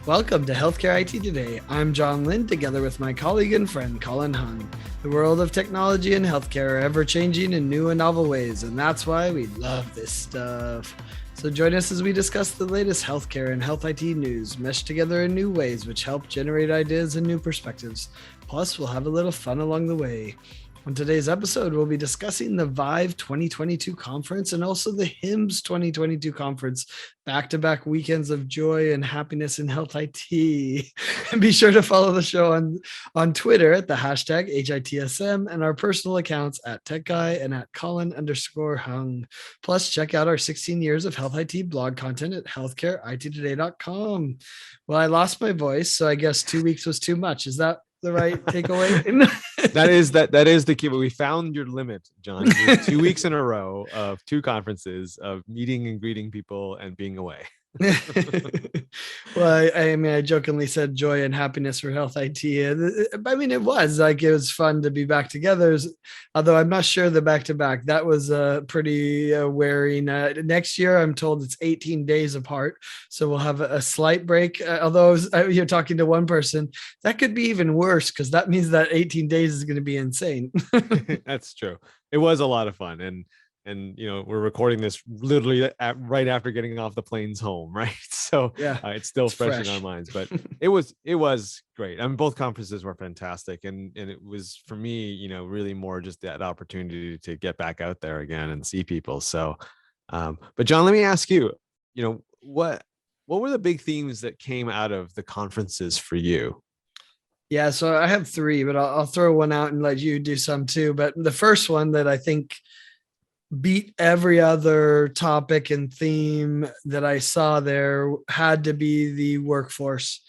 Welcome to Healthcare IT Today. I'm John Lynn, together with my colleague and friend Colin Hung. The world of technology and healthcare are ever-changing in new and novel ways, and that's why we love this stuff. So join us as we discuss the latest healthcare and health IT news, meshed together in new ways which help generate ideas and new perspectives. Plus, we'll have a little fun along the way. On today's episode, we'll be discussing the ViVE 2022 conference and also the HIMSS 2022 conference, back-to-back weekends of joy and happiness in health IT. And be sure to follow the show on Twitter at the hashtag HITSM and our personal accounts at TechGuy and at Colin_Hung. Plus, check out our 16 years of health IT blog content at healthcareittoday.com. Well, I lost my voice, so I guess 2 weeks was too much. Is that the right takeaway? That is the key. But we found your limit, John. 2 weeks in a row of two conferences of meeting and greeting people and being away. Well, I jokingly said joy and happiness for health IT. I mean, it was fun to be back together. Although I'm not sure the back-to-back, that was pretty wearing. Next year, I'm told it's 18 days apart. So we'll have a slight break. Although you're talking to one person, that could be even worse because that means that 18 days is going to be insane. That's true. It was a lot of fun. And we're recording this literally right after getting off the planes home, right? So yeah, it's still fresh in our minds, but it was great. I mean, both conferences were fantastic, and it was for me, really more just that opportunity to get back out there again and see people. So, but John, let me ask you, what were the big themes that came out of the conferences for you? Yeah, so I have three, but I'll throw one out and let you do some too. But the first one that I think beat every other topic and theme that I saw there had to be the workforce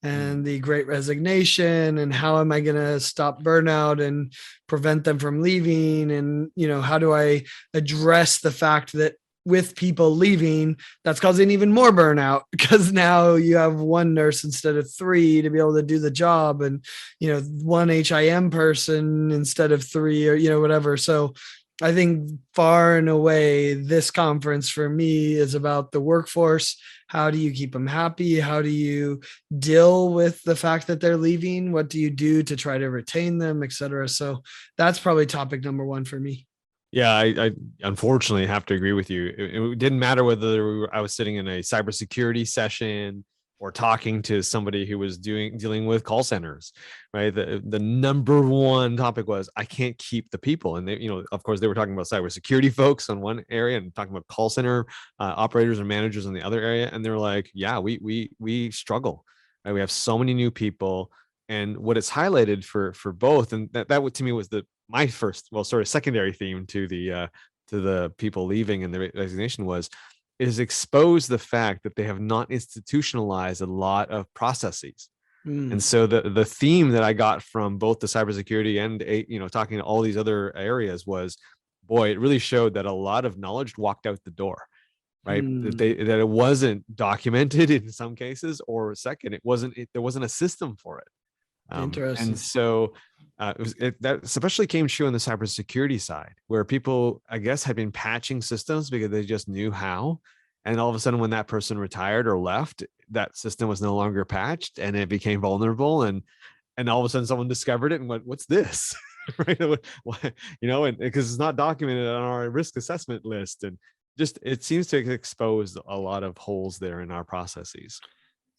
and the great resignation and how am I going to stop burnout and prevent them from leaving? And, how do I address the fact that with people leaving, that's causing even more burnout because now you have one nurse instead of three to be able to do the job and, one HIM person instead of three or, whatever. So I think far and away, this conference for me is about the workforce. How do you keep them happy? How do you deal with the fact that they're leaving? What do you do to try to retain them, et cetera? So that's probably topic number one for me. Yeah, I unfortunately have to agree with you. It didn't matter whether I was sitting in a cybersecurity session or talking to somebody who was dealing with call centers, right? The number one topic was I can't keep the people, and they, of course, they were talking about cybersecurity folks on one area and talking about call center operators and managers on the other area, and they're like, yeah, we struggle, right? We have so many new people, and what it's highlighted for both, and that to me was my first, sort of secondary theme to the people leaving and the resignation is expose the fact that they have not institutionalized a lot of processes. And so the theme that I got from both the cybersecurity and, talking to all these other areas was, boy, it really showed that a lot of knowledge walked out the door, right? That it wasn't documented in some cases, or second, there wasn't a system for it. Interesting. And so that especially came true on the cybersecurity side, where people, I guess, had been patching systems because they just knew how. And all of a sudden, when that person retired or left, that system was no longer patched and it became vulnerable. And all of a sudden, someone discovered it and went, "What's this?" Right? And because it's not documented on our risk assessment list, and just it seems to expose a lot of holes there in our processes.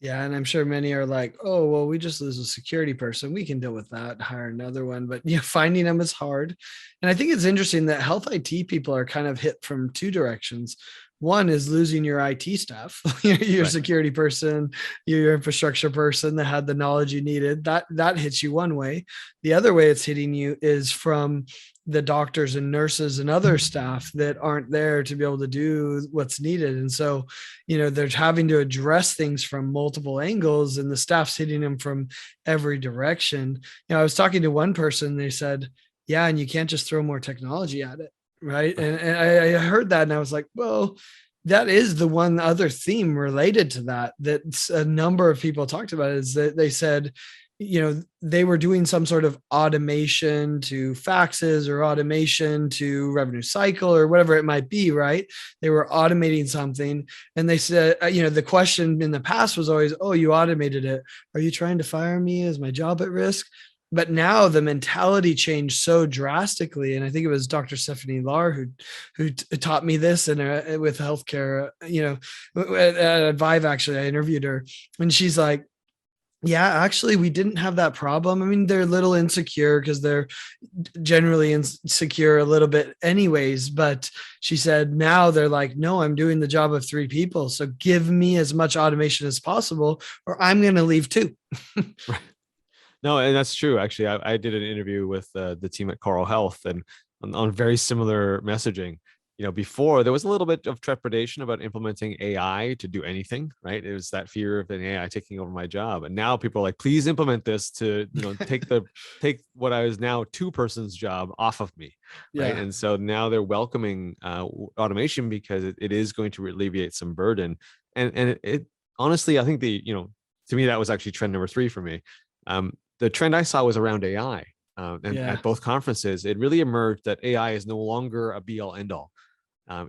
Yeah, and I'm sure many are like, oh, well, we just lose a security person. We can deal with that, hire another one. But finding them is hard. And I think it's interesting that health IT people are kind of hit from two directions. One is losing your IT staff, your right. Security person, your infrastructure person that had the knowledge you needed. That hits you one way. The other way it's hitting you is from the doctors and nurses and other staff that aren't there to be able to do what's needed. And so, they're having to address things from multiple angles and the staff's hitting them from every direction. I was talking to one person, they said, yeah, and you can't just throw more technology at it. Right. And I heard that and I was like, well, that is the one other theme related to that a number of people talked about is that they said, they were doing some sort of automation to faxes or automation to revenue cycle or whatever it might be, right? They were automating something. And they said, the question in the past was always, oh, you automated it. Are you trying to fire me? Is my job at risk? But now the mentality changed so drastically, and I think it was Dr. Stephanie Lar who taught me this, and with healthcare, at ViVE. Actually, I interviewed her, and she's like, yeah, actually, we didn't have that problem. I mean, they're a little insecure because they're generally insecure a little bit, anyways. But she said now they're like, no, I'm doing the job of three people. So give me as much automation as possible, or I'm going to leave too. Right. No, and that's true. Actually, I did an interview with the team at Coral Health, and on very similar messaging. Before there was a little bit of trepidation about implementing AI to do anything, right? It was that fear of an AI taking over my job. And now people are like, please implement this to, take what I was now two person's job off of me. Right. Yeah. And so now they're welcoming automation because it is going to alleviate some burden. And it honestly, I think to me, that was actually trend number 3 for me. The trend I saw was around AI. And Yeah. at both conferences, it really emerged that AI is no longer a be all end all.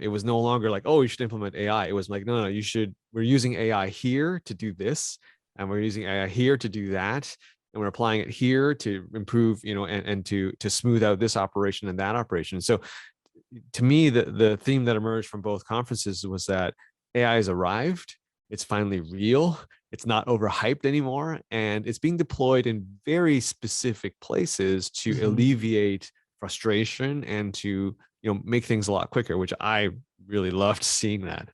It was no longer like, oh, you should implement AI. It was like, no, we're using AI here to do this, and we're using AI here to do that. And we're applying it here to improve, and to smooth out this operation and that operation. So to me, the theme that emerged from both conferences was that AI has arrived. It's finally real. It's not overhyped anymore. And it's being deployed in very specific places to alleviate frustration and to make things a lot quicker, which I really loved seeing that.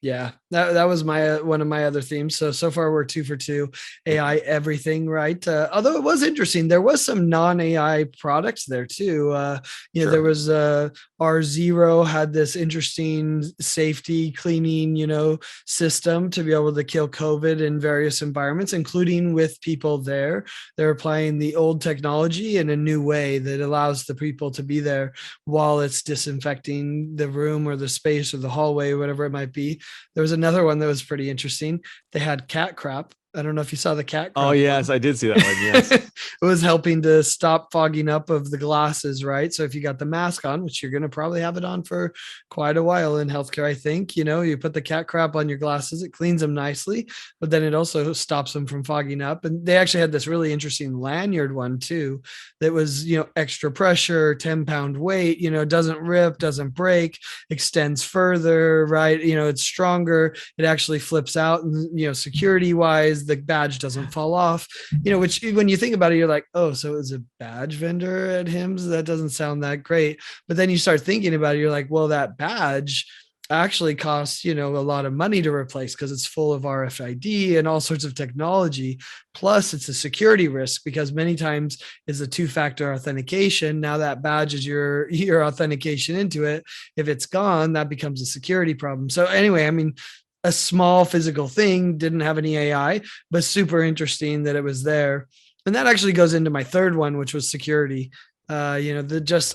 Yeah, that was my one of my other themes. So far we're 2 for 2, AI everything, right? Although it was interesting, there was some non AI products there too. Sure. There was R0 had this interesting safety cleaning, system to be able to kill COVID in various environments, including with people there. They're applying the old technology in a new way that allows the people to be there while it's disinfecting the room or the space or the hallway, whatever it might be. There was another one that was pretty interesting. They had cat crap. I don't know if you saw the cat crap. Oh, yes, I did see that one. Yes. It was helping to stop fogging up of the glasses, right? So if you got the mask on, which you're going to probably have it on for quite a while in healthcare, I think, you put the cat crap on your glasses, it cleans them nicely, but then it also stops them from fogging up. And they actually had this really interesting lanyard one too, that was, extra pressure, 10-pound weight, doesn't rip, doesn't break, extends further, right? It's stronger. It actually flips out, and, security wise, the badge doesn't fall off, which when you think about it, you're like, oh, so it's a badge vendor at HIMSS? That doesn't sound that great. But then you start thinking about it, you're like, well, that badge actually costs, a lot of money to replace because it's full of RFID and all sorts of technology. Plus it's a security risk because many times is a 2-factor authentication. Now that badge is your authentication into it. If it's gone, that becomes a security problem. So anyway, I mean, a small physical thing, didn't have any AI, but super interesting that it was there. And that actually goes into my third one, which was security. Everyone's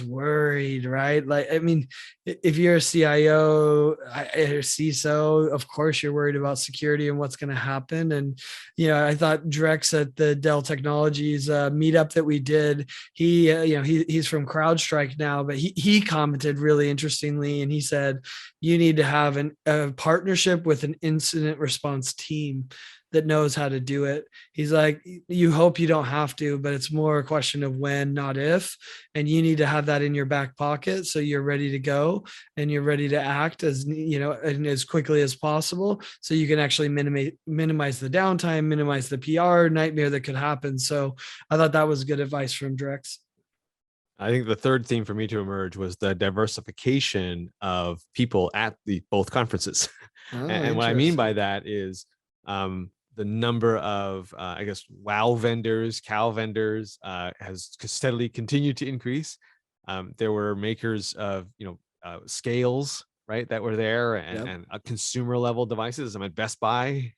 worried, right? Like, I mean, if you're a CIO or CISO, of course you're worried about security and what's going to happen. And, I thought Drex at the Dell Technologies meetup that we did, he's from CrowdStrike now, but he commented really interestingly. And he said, you need to have a partnership with an incident response team that knows how to do it. He's like, you hope you don't have to, but it's more a question of when, not if. And you need to have that in your back pocket so you're ready to go and you're ready to act and as quickly as possible, so you can actually minimize the downtime, minimize the PR nightmare that could happen. So I thought that was good advice from Drex. I think the third theme for me to emerge was the diversification of people at both conferences. And what I mean by that is the number of, I guess, wow vendors, cow vendors has steadily continued to increase. There were makers of, scales, right, that were there, and consumer level devices. I mean, Best Buy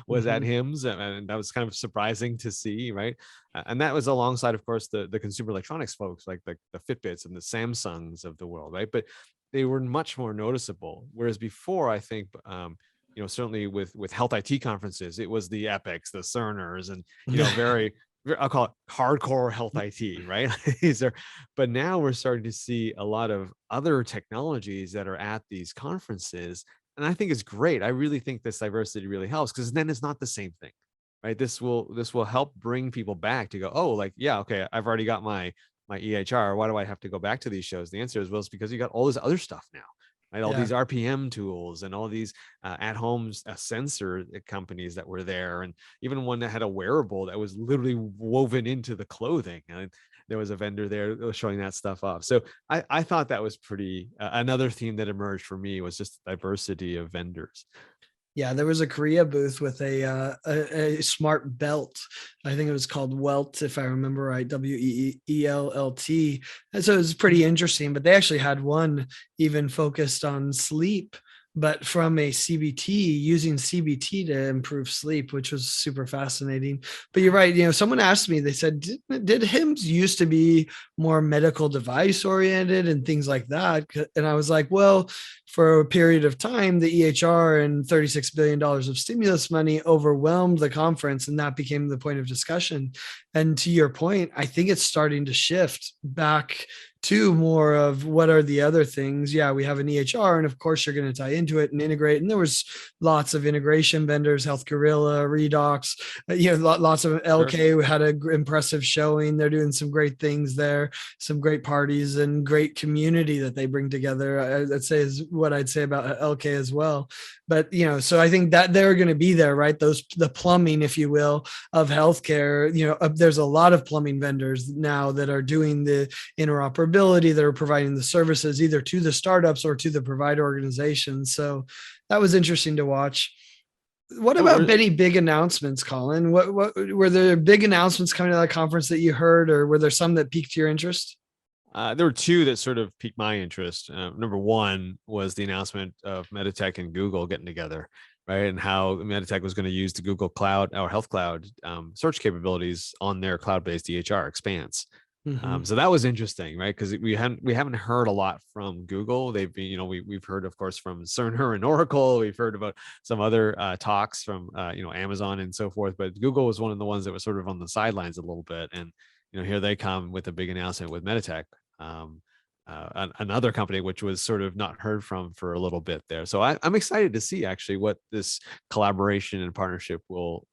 was at HIMSS, and that was kind of surprising to see, right? And that was alongside, of course, the consumer electronics folks like the Fitbits and the Samsungs of the world, right? But they were much more noticeable. Whereas before, I think certainly with health IT conferences, it was the Epics, the Cerners, and very I'll call it hardcore health IT, right? These are, but now we're starting to see a lot of other technologies that are at these conferences, and I think it's great. I really think this diversity really helps, because then it's not the same thing, right? This will help bring people back to go, oh, like, yeah, okay, I've already got my EHR. Why do I have to go back to these shows? The answer is, well, it's because you got all this other stuff now, right? All Yeah. these RPM tools and all these at-home sensor companies that were there, and even one that had a wearable that was literally woven into the clothing. And there was a vendor there that was showing that stuff off. So I thought that was pretty. Another theme that emerged for me was just diversity of vendors. Yeah, there was a Korea booth with a smart belt. I think it was called Welt, if I remember right, WEELLT. And so it was pretty interesting. But they actually had one even focused on sleep, but from a CBT, using CBT to improve sleep, which was super fascinating. But you're right. Someone asked me, they said, did HIMSS used to be more medical device oriented and things like that? And I was like, well, for a period of time, the EHR and $36 billion of stimulus money overwhelmed the conference, and that became the point of discussion. And to your point, I think it's starting to shift back to more of what are the other things. Yeah, we have an EHR, and of course you're going to tie into it and integrate. And there was lots of integration vendors, Health Gorilla, Redox, lots of LK who had an impressive showing. They're doing some great things there, some great parties and great community that they bring together. I'd say is what I'd say about LK as well. But so I think that they're going to be there, right? The plumbing, if you will, of healthcare. There's a lot of plumbing vendors now that are doing the interoperability, that are providing the services either to the startups or to the provider organizations. So that was interesting to watch. What about any big announcements, Colin? What were there big announcements coming to that conference that you heard, or were there some that piqued your interest? There were two that sort of piqued my interest. Number one was the announcement of Meditek and Google getting together, right? And how Meditek was going to use the Google Cloud, our Health Cloud search capabilities on their cloud-based EHR Expanse. Mm-hmm. So that was interesting, right? Because we haven't heard a lot from Google. They've been, we've heard, of course, from Cerner and Oracle. We've heard about some other talks from Amazon and so forth. But Google was one of the ones that was sort of on the sidelines a little bit. And here they come with a big announcement with Meditek, another company which was sort of not heard from for a little bit there. So I'm excited to see actually what this collaboration and partnership will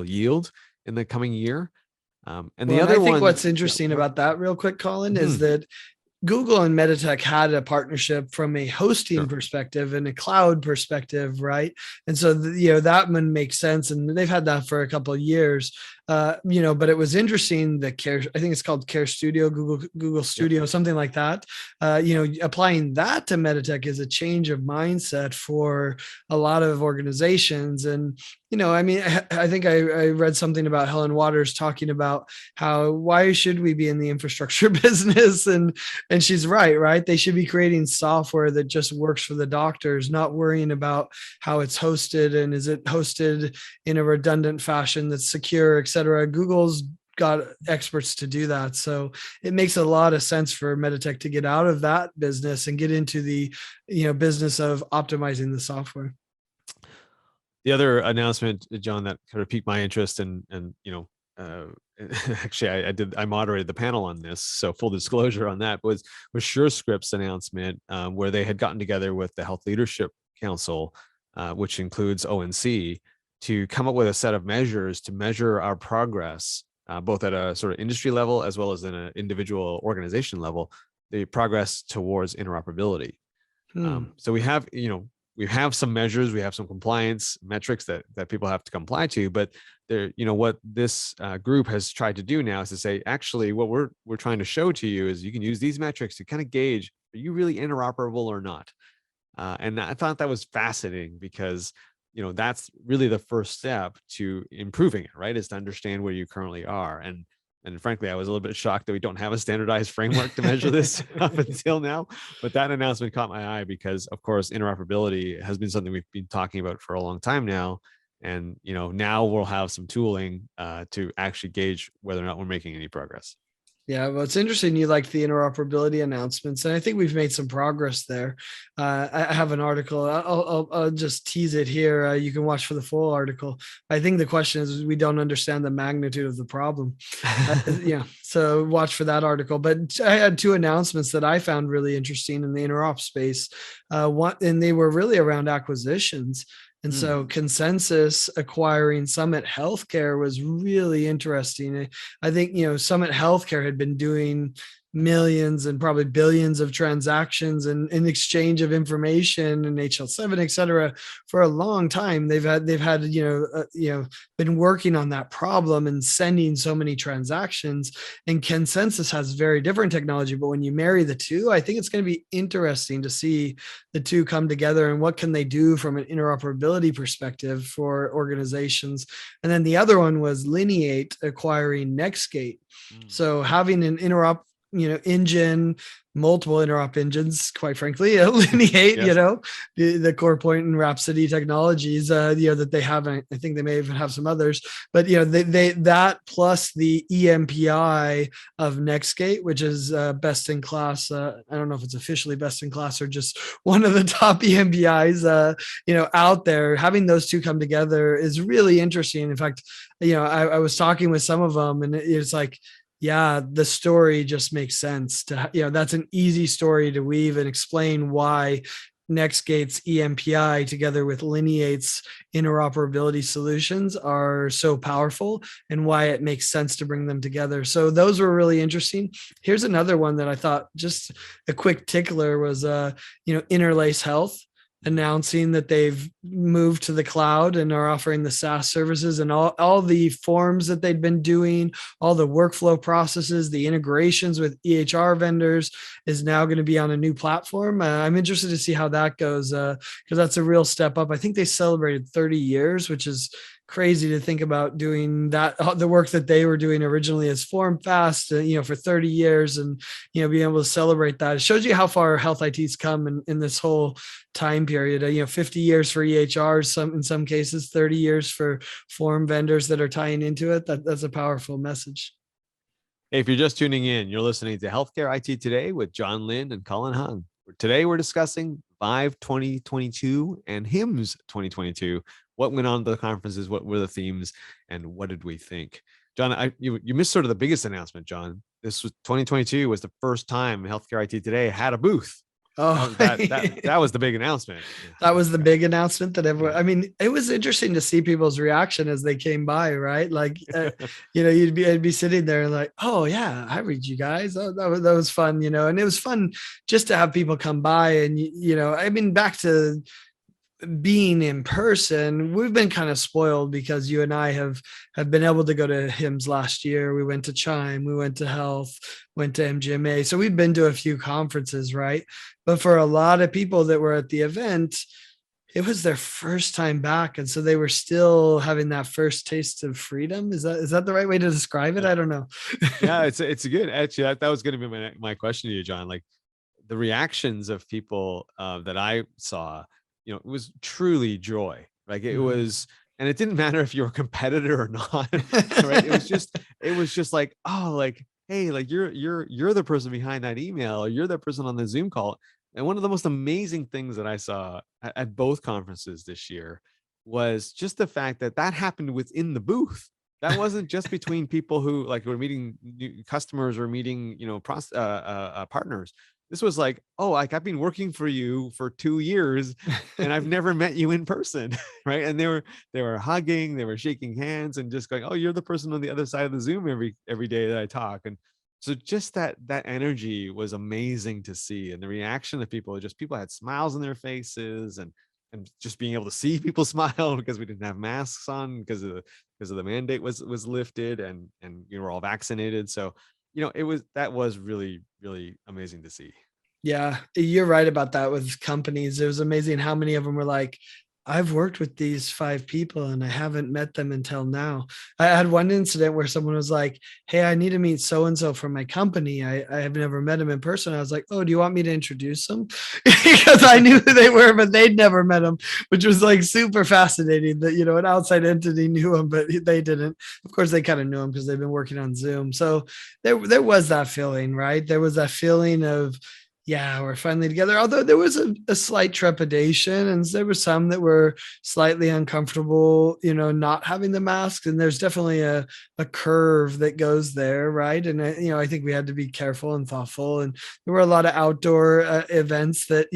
yield in the coming year. And the other I think one, what's interesting about that, real quick, Colin, is that Google and Meditek had a partnership from a hosting perspective and a cloud perspective, right? And so, that one makes sense. And they've had that for a couple of years, but it was interesting. The Care, I think it's called Care Studio, Google Studio, something like that. Applying that to Meditek is a change of mindset for a lot of organizations. And, I think I read something about Helen Waters talking about why should we be in the infrastructure business? And she's right. They should be creating software that just works for the doctors, not worrying about how it's hosted and is it hosted in a redundant fashion that's secure, et cetera. Google's got experts to do that. So it makes a lot of sense for Meditek to get out of that business and get into the, business of optimizing the software. The other announcement, John, that kind of piqued my interest, and actually I moderated the panel on this, so full disclosure on that, was SureScript's announcement, where they had gotten together with the Health Leadership Council, which includes ONC, to come up with a set of measures to measure our progress, both at a sort of industry level as well as in an individual organization level, the progress towards interoperability. So we have some measures, we have some compliance metrics that people have to comply to, but there, what this group has tried to do now is to say, actually, what we're trying to show to you is you can use these metrics to kind of gauge, are you really interoperable or not? And I thought that was fascinating, because that's really the first step to improving it, right? Is to understand where you currently are. And frankly, I was a little bit shocked that we don't have a standardized framework to measure this up until now. But that announcement caught my eye because, of course, interoperability has been something we've been talking about for a long time now. And, now we'll have some tooling to actually gauge whether or not we're making any progress. Yeah, well, it's interesting you like the interoperability announcements, and I think we've made some progress there. I have an article. I'll just tease it here. You can watch for the full article. I think the question is we don't understand the magnitude of the problem. Yeah, so watch for that article. But I had two announcements that I found really interesting in the interop space. One, and they were really around acquisitions. And so Consensus acquiring Summit Healthcare was really interesting. I think, Summit Healthcare had been doing millions and probably billions of transactions and in exchange of information and HL7, et cetera, for a long time. They've had, been working on that problem and sending so many transactions. And Consensus has very different technology, but when you marry the two, I think it's going to be interesting to see the two come together and what can they do from an interoperability perspective for organizations. And then the other one was Lineate acquiring Nextgate. So having an interop, engine, multiple interop engines, quite frankly, Lineate, Yes. the core point and Rhapsody technologies, that they have. I think they may even have some others, but they that plus the EMPI of Nextgate, which is best in class. I don't know if it's officially best in class or just one of the top EMPIs, out there. Having those two come together is really interesting. In fact, I was talking with some of them, and it's like, yeah, the story just makes sense to, that's an easy story to weave and explain why Nextgate's EMPI together with Lineate's interoperability solutions are so powerful and why it makes sense to bring them together. So those were really interesting. Here's another one that I thought just a quick tickler was, Interlace Health announcing that they've moved to the cloud and are offering the SaaS services, and all the forms that they'd been doing, all the workflow processes, the integrations with EHR vendors is now going to be on a new platform. I'm interested to see how that goes, because that's a real step up. I think they celebrated 30 years, which is crazy to think about doing that, the work that they were doing originally as Form Fast, for 30 years and, being able to celebrate that. It shows you how far health IT's come in this whole time period. 50 years for EHRs, in some cases, 30 years for form vendors that are tying into it. That's a powerful message. Hey, if you're just tuning in, you're listening to Healthcare IT Today with John Lynn and Colin Hung. Today, we're discussing ViVE 2022 and HIMSS 2022. What went on at the conferences? What were the themes? And what did we think? John, you missed sort of the biggest announcement, John. This was 2022 was the first time Healthcare IT Today had a booth. Oh, That was the big announcement. that was the big announcement that everyone, Yeah. I mean, it was interesting to see people's reaction as they came by, right? Like, I'd be sitting there like, oh yeah, I read you guys. Oh, that was fun, and it was fun just to have people come by and, I mean, back to being in person, we've been kind of spoiled because you and I have been able to go to HIMSS last year. We went to Chime, we went to Health, went to MGMA. So we've been to a few conferences, right? But for a lot of people that were at the event, it was their first time back. And so they were still having that first taste of freedom. Is that the right way to describe it? I don't know. Yeah, it's good. Actually, that was going to be my question to you, John. Like the reactions of people that I saw, it was truly joy. Like it was, and it didn't matter if you're a competitor or not, right? It was just like, oh, like, hey, like you're the person behind that email, or you're the person on the Zoom call. And one of the most amazing things that I saw at both conferences this year was just the fact that happened within the booth. That wasn't just between people who like were meeting new customers or meeting, partners. This was like, oh, like I've been working for you for 2 years and I've never met you in person. Right. And they were hugging, they were shaking hands and just going, oh, you're the person on the other side of the Zoom every day that I talk. And so just that energy was amazing to see. And the reaction of people had smiles on their faces and just being able to see people smile because we didn't have masks on because of the mandate was lifted and we were all vaccinated. So that was really, really amazing to see. Yeah, you're right about that with companies. It was amazing how many of them were like, I've worked with these 5 people and I haven't met them until now. I had one incident where someone was like, "Hey, I need to meet so and so from my company. I have never met him in person." I was like, "Oh, do you want me to introduce them?" Because I knew who they were, but they'd never met him, which was like super fascinating that, an outside entity knew him, but they didn't. Of course, they kind of knew him because they've been working on Zoom. So there was that feeling, right? There was that feeling of, yeah, we're finally together. Although there was a slight trepidation, and there were some that were slightly uncomfortable, not having the mask. And there's definitely a curve that goes there, right? And I think we had to be careful and thoughtful. And there were a lot of outdoor events that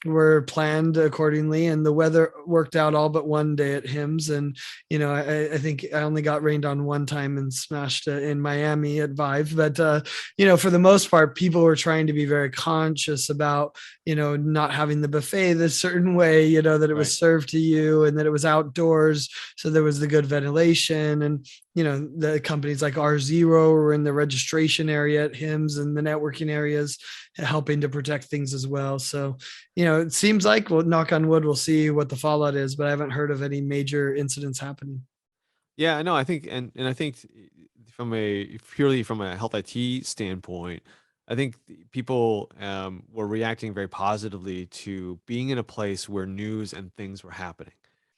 were planned accordingly, and the weather worked out all but one day at HIMSS. And I think I only got rained on one time and smashed in Miami at ViVE, but for the most part, people were trying to be very conscious about, not having the buffet this certain way, that it was served to you and that it was outdoors. So there was the good ventilation. And, the companies like R0 were in the registration area at HIMSS and the networking areas, helping to protect things as well. So, it seems like, well, knock on wood, we'll see what the fallout is, but I haven't heard of any major incidents happening. Yeah, no, I think, and I think from a purely from a health IT standpoint, I think people were reacting very positively to being in a place where news and things were happening,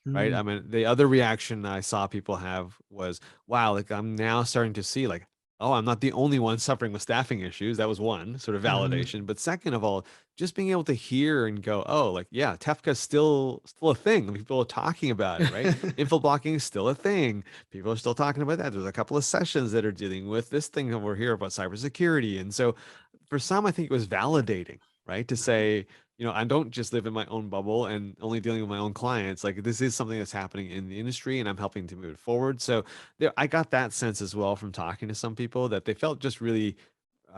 right? Mm. I mean, the other reaction I saw people have was, wow, like I'm now starting to see like, oh, I'm not the only one suffering with staffing issues. That was one sort of Uh-huh. validation. But second of all, just being able to hear and go, oh, like, yeah, Tefka's still a thing. People are talking about it, right? Info blocking is still a thing. People are still talking about that. There's a couple of sessions that are dealing with this thing over here about cybersecurity. And so for some, I think it was validating, right? To say, I don't just live in my own bubble and only dealing with my own clients. Like this is something that's happening in the industry and I'm helping to move it forward. So there, I got that sense as well from talking to some people that they felt just really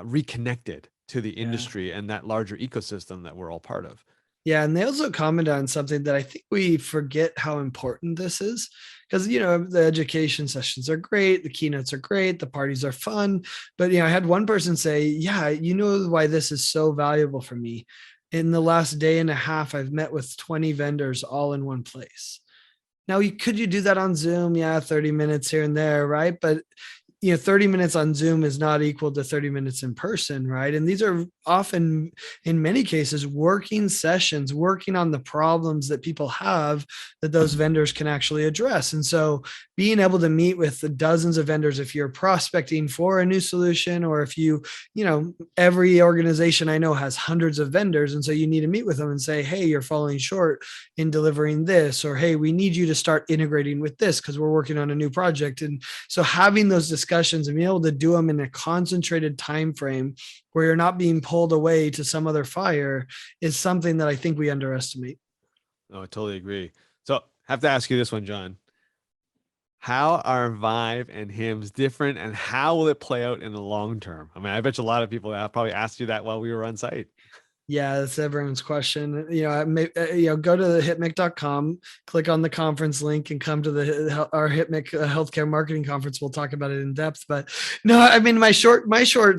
reconnected to the Yeah. industry and that larger ecosystem that we're all part of. Yeah, and they also commented on something that I think we forget how important this is, because the education sessions are great, the keynotes are great, the parties are fun, but I had one person say, "Yeah, you know why this is so valuable for me? In the last day and a half, I've met with 20 vendors all in one place." Now, could you do that on Zoom? Yeah, 30 minutes here and there, right? But 30 minutes on Zoom is not equal to 30 minutes in person, right? And these are often, in many cases, working sessions, working on the problems that people have that those vendors can actually address. And so being able to meet with the dozens of vendors, if you're prospecting for a new solution, or if every organization I know has hundreds of vendors. And so you need to meet with them and say, "Hey, you're falling short in delivering this," or, "Hey, we need you to start integrating with this because we're working on a new project." And so having those discussions and being able to do them in a concentrated time frame where you're not being pulled away to some other fire is something that I think we underestimate. No, I totally agree. So I have to ask you this one, John. How are ViVE and HIMSS different and how will it play out in the long term? I mean, I bet you a lot of people have probably asked you that while we were on site. Yeah, that's everyone's question. Go to the hitmic.com, click on the conference link, and come to our HitMic healthcare marketing conference. We'll talk about it in depth. But no, I mean, my short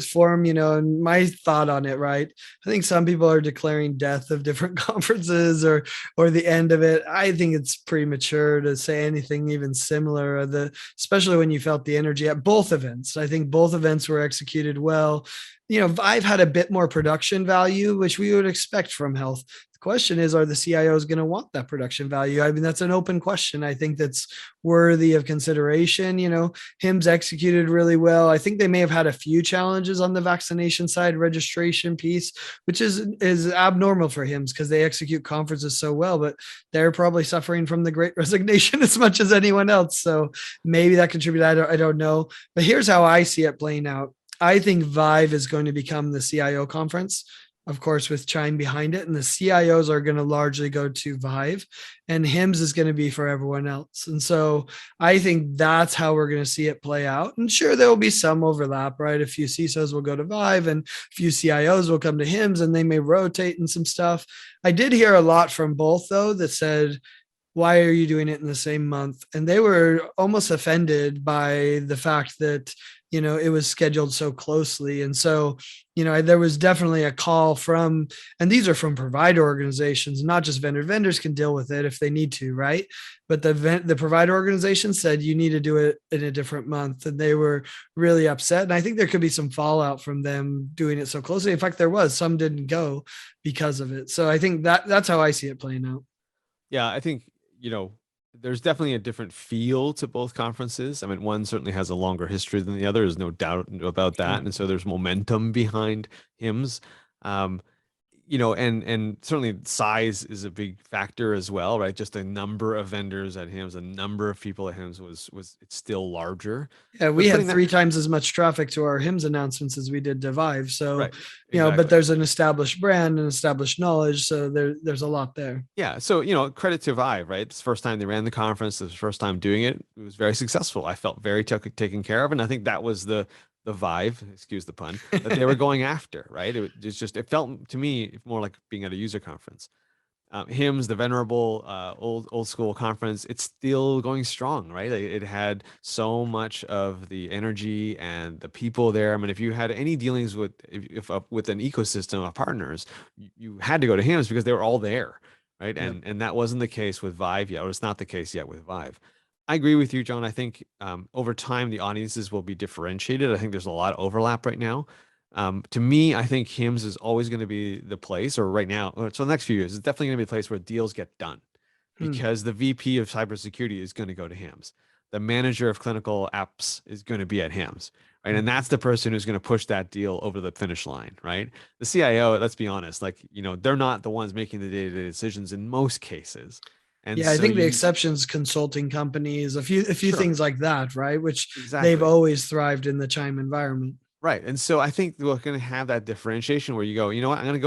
form, and my thought on it, right? I think some people are declaring death of different conferences or the end of it. I think it's premature to say anything even similar. Especially when you felt the energy at both events. I think both events were executed well. ViVE had a bit more production value, which we would expect from health. The question is, are the CIOs going to want that production value? I mean, that's an open question. I think that's worthy of consideration. HIMSS executed really well. I think they may have had a few challenges on the vaccination side registration piece, which is abnormal for HIMSS because they execute conferences so well, but they're probably suffering from the great resignation as much as anyone else. So maybe that contributed. I don't know. But here's how I see it playing out. I think ViVE is going to become the CIO conference, of course, with Chime behind it. And the CIOs are going to largely go to ViVE, and HIMSS is going to be for everyone else. And so I think that's how we're going to see it play out. And sure, there will be some overlap, right? A few CISOs will go to ViVE and a few CIOs will come to HIMSS, and they may rotate in some stuff. I did hear a lot from both, though, that said, "Why are you doing it in the same month?" And they were almost offended by the fact that it was scheduled so closely. And so, there was definitely a call from, and these are from provider organizations, not just vendors. Vendors can deal with it if they need to, right? But the provider organization said you need to do it in a different month, and they were really upset. And I think there could be some fallout from them doing it so closely. In fact, there was some didn't go because of it. So I think that's how I see it playing out. Yeah, I think, there's definitely a different feel to both conferences. I mean, one certainly has a longer history than the other. There's no doubt about that. And so there's momentum behind HIMSS. And certainly size is a big factor as well, right? Just the number of vendors at HIMSS, the number of people at HIMSS was it's still larger. Yeah, we had 3 times as much traffic to our HIMSS announcements as we did to ViVE. So, right, but there's an established brand and established knowledge. So there's a lot there. Yeah. So, credit to ViVE, right? It's the first time they ran the conference. It was the first time doing it. It was very successful. I felt very taken care of. And I think that was the ViVE, excuse the pun, that they were going after, right? It felt to me more like being at a user conference. HIMSS, the venerable old school conference, it's still going strong, right? It had so much of the energy and the people there. I mean, if you had any dealings with with an ecosystem of partners, you had to go to HIMSS because they were all there, right? Yep. And that wasn't the case with ViVE yet, or it's not the case yet with ViVE. I agree with you, John. I think over time the audiences will be differentiated. I think there's a lot of overlap right now. To me, I think HIMSS is always going to be the place, or right now, so the next few years, it's definitely going to be the place where deals get done, because the VP of cybersecurity is going to go to HIMSS. The manager of clinical apps is going to be at HIMSS, right? And that's the person who's going to push that deal over the finish line, right? The CIO, let's be honest, they're not the ones making the day-to-day decisions in most cases. And yeah, I think the exceptions, consulting companies, a few Sure. things like that, right? Which Exactly. they've always thrived in the Chime environment. Right. And so I think we're going to have that differentiation where you go, you know what, I'm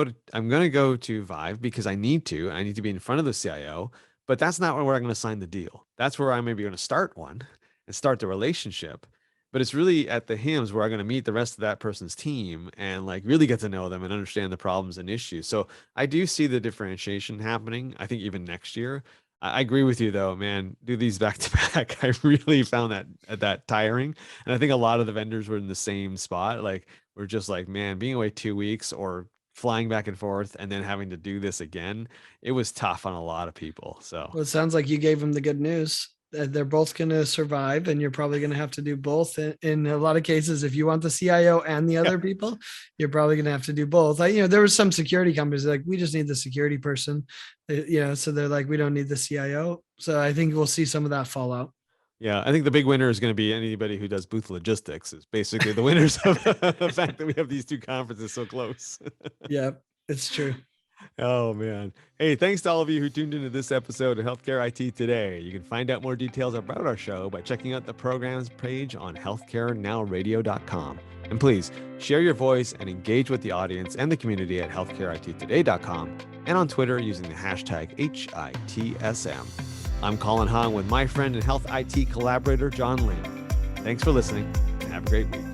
going to go to ViVE because I need to be in front of the CIO, but that's not where I'm going to sign the deal. That's where I maybe going to start one and start the relationship. But it's really at the HIMSS where I'm going to meet the rest of that person's team and really get to know them and understand the problems and issues. So I do see the differentiation happening. I think even next year. I agree with you though, man. Do these back to back. I really found that tiring. And I think a lot of the vendors were in the same spot. We're just man, being away 2 weeks or flying back and forth and then having to do this again, it was tough on a lot of people. So well, it sounds like you gave them the good news. They're both going to survive, and you're probably going to have to do both. In a lot of cases, if you want the CIO and the other people, you're probably going to have to do both. There was some security companies we just need the security person, so they're we don't need the CIO. So I think we'll see some of that fallout. Yeah, I think the big winner is going to be anybody who does booth logistics is basically the winners of the fact that we have these two conferences so close. Yeah, it's true. Oh, man. Hey, thanks to all of you who tuned into this episode of Healthcare IT Today. You can find out more details about our show by checking out the programs page on healthcarenowradio.com. And please share your voice and engage with the audience and the community at healthcareittoday.com and on Twitter using the hashtag HITSM. I'm Colin Hong with my friend and health IT collaborator, John Lee. Thanks for listening and have a great week.